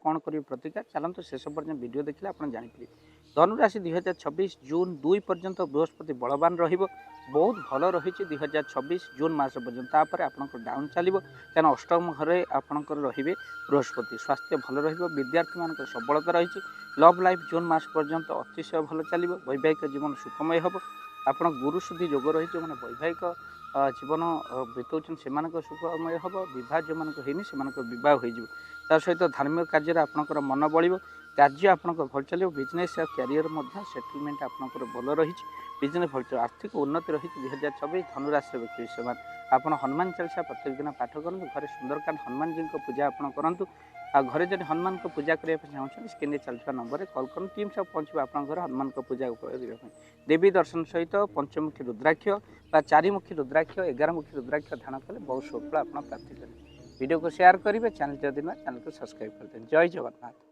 कौन करेंगे प्रतिकार चलते शेष पर्यटन वीडियो देखिए आप जापर धनुराशि 2026 जून 2 पर्यंत बृहस्पति बलवान बहुत भल रही 2026 जून मस पर्यंत आप डाउन चलो क्या अष्टम घरे आपंकर रे बृहस्पति स्वास्थ्य भल विद्यार्थी मान सबलता रही लव लाइफ जून मस पर्यंत अतिशय भल चलो वैवाहिक जीवन सुखमय हम आप गुरु शुद्धि योग रही जो मैंने वैवाहिक जीवन बीतौन से सुखमय हम बह जो मान बह हो सहित धार्मिक कार्य आपंकर मन बढ़ कार्य आपंक भल चलो बिजनेस और क्यारियर सेटलमेंट आपंकर भल रही बिजनेस भल चलो आर्थिक उन्नति रही 2026 धनुराशि व्यक्ति से आप हनुमान चालीसा प्रत्येक दिन पाठ करूँ घर सुंदरकांड हनुमान जी को पूजा आप करूँ घरे जब हनुमान को पूजा करने चाहते स्क्रीन चलता नंबर कॉल कर टीम सब पहुँचे आप घर हनुमान को पूजा करने देवी दर्शन सहित पंचमुखी रुद्राक्ष व चारिमुखी रुद्राक्ष 11मुखी रुद्राक्ष ध्यान कले बहुत सफल आप प्राप्ति करेंगे वीडियो को शेयर करेंगे चैनल जदि चैनल को सब्सक्राइब कर दें जय जगन्नाथ।